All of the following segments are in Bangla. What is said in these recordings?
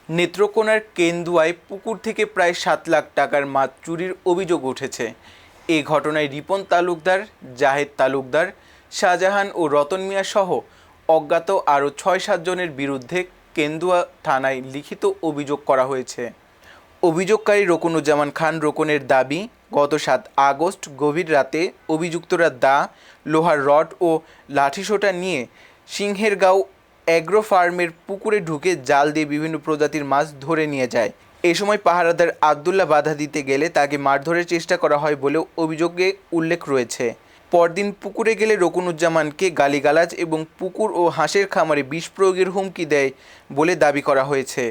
নেত্রকোনার কেন্দুয়ায় পুকুর থেকে প্রায় ৭ লাখ টাকার মাছ চুরির অভিযোগ উঠেছে। এই ঘটনায় রিপন তালুকদার, জাহেদ তালুকদার, শাহজাহান ও রতন মিয়া সহ অজ্ঞাত আরও ৬-৭ জনের বিরুদ্ধে কেন্দুয়া থানায় লিখিত অভিযোগ করা হয়েছে। অভিযোগকারী রকুনুজ্জামান খান রোকনের দাবি, গত ৭ আগস্ট গভীর রাতে অভিযুক্তরা দা, লোহার রড ও লাঠিসোঁটা নিয়ে সিংহেরগাঁও অ্যাগ্রো ফার্মের পুকুরে ঢুকে জাল দিয়ে বিভিন্ন প্রজাতির মাছ ধরে নিয়ে যায়। এ সময় পাহারাদার আবদুল্লাহ বাধা দিতে গেলে তাকে মারধরের চেষ্টা করা হয় বলেও অভিযোগে উল্লেখ রয়েছে। পরদিন পুকুরে গেলে রকুনুজ্জামানকে গালিগালাজ এবং পুকুর ও হাঁসের খামারে বিষ প্রয়োগের হুমকি দেয় বলে দাবি করা হয়েছে।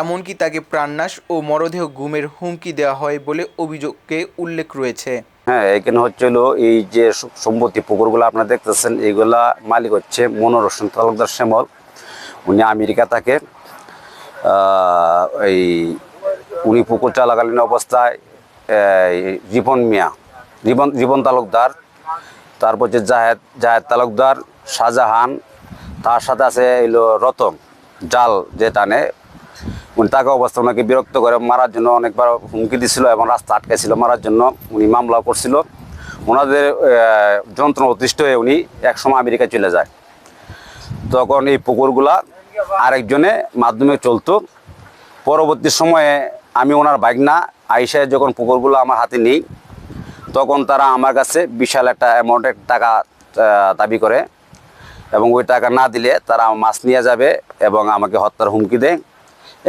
এমনকি তাকে প্রাণনাশ ও মরদেহ গুমের হুমকি দেওয়া হয় বলে অভিযোগে উল্লেখ রয়েছে। হ্যাঁ, এখানে হচ্ছিল এই যে সম্পত্তি পুকুরগুলো আপনারা দেখতেছেন, এইগুলা মালিক হচ্ছে মনোর হোসেন তালুকদার শ্যামল। উনি আমেরিকা থাকে। এই উনি পুকুর চলাকালীন অবস্থায় রিপন তালুকদার, তারপর হচ্ছে জাহেদ তালুকদার, শাহজাহান, তার সাথে আছে এলো রতন, জাল যে টানে। উনি তাকে অবস্থা ওনাকে বিরক্ত করে মারার জন্য অনেকবার হুমকি দিছিল এবং রাস্তা আটকেছিল মারার জন্য। উনি মামলাও করছিল। ওনাদের যন্ত্রণা অতিষ্ঠ হয়ে উনি একসময় আমেরিকা চলে যায়। তখন এই পুকুরগুলা আরেকজনে মাধ্যমে চলতো। পরবর্তী সময়ে আমি ওনার ভাগনা আইসায় যখন পুকুরগুলো আমার হাতে নিই, তখন তারা আমার কাছে বিশাল একটা অ্যামাউন্টের টাকা দাবি করে এবং ওই টাকা না দিলে তারা মাছ নিয়ে যাবে এবং আমাকে হত্যার হুমকি দেয়।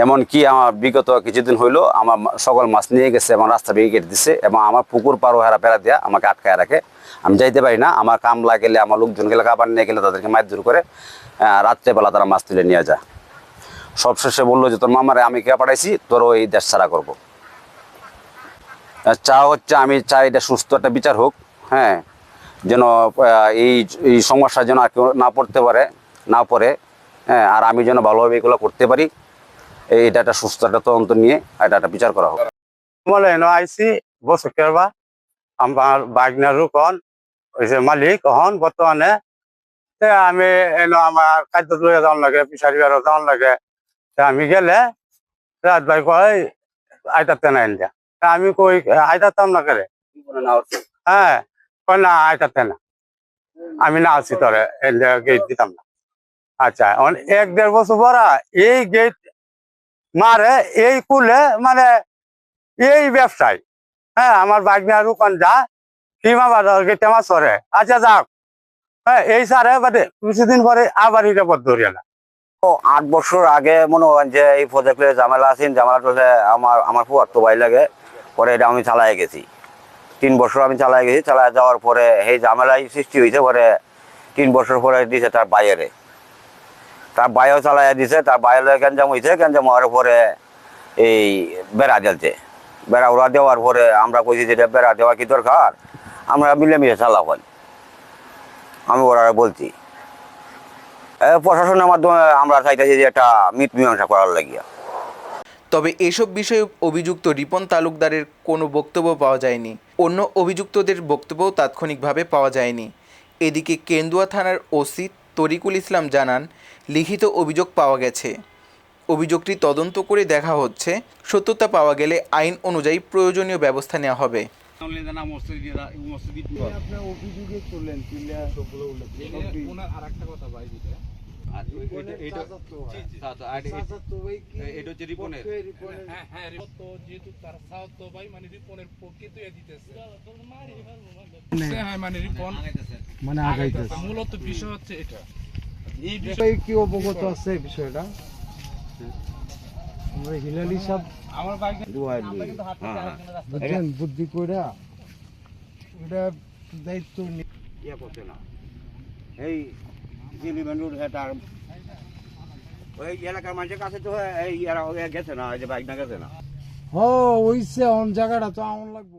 এমনকি আমার বিগত কিছুদিন হইলো আমার সকল মাছ নিয়ে গেছে এবং রাস্তা ভেঙে কেটে দিচ্ছে এবং আমার পুকুর পারও হেরা দেওয়া আমাকে আটকায় রাখে। আমি যাইতে পারি না। আমার কামলা গেলে, আমার লোকজন গেলে, খাবার নিয়ে গেলে তাদেরকে মারধর করে রাত্রেবেলা তারা মাছ তুলে নিয়ে যায়। সবশেষে বললো যে তোর মামারে আমি কে পাঠাইছি, তোরও এই দেশ ছাড়া করবো। চা হচ্ছে, আমি চাই এটা সুস্থ একটা বিচার হোক। হ্যাঁ, যেন এই সমস্যা যেন আর কেউ না পড়ে। হ্যাঁ, আর আমি যেন ভালোভাবে এগুলো করতে পারি। এটা একটা সুস্থ একটা তদন্ত নিয়ে এটা একটা বিচার করা হোক। বলে আইসি বসে কেরবা আমার বাগনার রুকন মালিক হন বর্তমানে। আমি আমার খাদ্য লইয়া যাওয়ার লাগে, পিসারি বেড়া যাওয়ার লাগে। আমি গেলে রাত ভাই কয় আইতাতে না ইন্ডিয়া। আমি কই আইতাতাম না করে। হ্যাঁ, কয় না আইতাতে না, আমি না আছি তোরে গেট দিতাম না। আচ্ছা, 1-1.5 বছর পর এই গেট মারে, এই কুলে মানে এই ব্যবসায়। হ্যাঁ, আমার বাগনা রুকন যা সীমা বাজার গেটে মাছ ধরে। আচ্ছা যাক, হ্যাঁ, এই সারে বাদে কিছুদিন পরে আবার এটা পথ ধরিয়া না। 8 বছর আগে মনে হয় যে এই প্রজেক্টে ঝামেলা আছেন, ঝামেলা চলে আমার ফুয়ার তো ভাই লাগে। পরে এটা আমি চালাই গেছি 3 বছর। আমি চালাই গেছি, চালায় যাওয়ার পরে এই ঝামেলাই সৃষ্টি হয়েছে। পরে 3 বছর পরে দিছে তার বাইরে, তার বাইরেও চালাই দিছে। তার বাইরে গ্যাঞ্জাম হয়েছে, গ্যাঞ্জাম হওয়ার পরে এই বেড়া জ্বলছে। বেড়া ওরা দেওয়ার পরে আমরা কইছি যে বেড়া দেওয়া কি দরকার, আমরা মিলেমিশে চালাবেন। আমি ওরা বলছি প্রশাসনের মাধ্যমে আমরা চাইতেছি যে একটা মীমাংসা করার লাগিয়া। তবে এসব বিষয়ে অভিযুক্ত রিপন তালুকদারের কোনো বক্তব্য পাওয়া যায়নি। অন্য অভিযুক্তদের বক্তব্যও তাৎক্ষণিকভাবে পাওয়া যায়নি। এদিকে কেন্দুয়া থানার ওসি তরিকুল ইসলাম জানান, লিখিত অভিযোগ পাওয়া গেছে। অভিযোগটি তদন্ত করে দেখা হচ্ছে। সত্যতা পাওয়া গেলে আইন অনুযায়ী প্রয়োজনীয় ব্যবস্থা নেওয়া হবে। মূলত বিষয় হচ্ছে এটা, এই বিষয়ে কি অবগত আছে বিষয়টা? হিলালি সাহেব আমার বুদ্ধি করে এটা দায়িত্ব ইয়ে করছে না। এই ওই এলাকার মানুষের কাছে তো এই গেছে না, এই যে বাইক না গেছে না। হ, ওইসে অন জায়গাটা তো আমন লাগবো।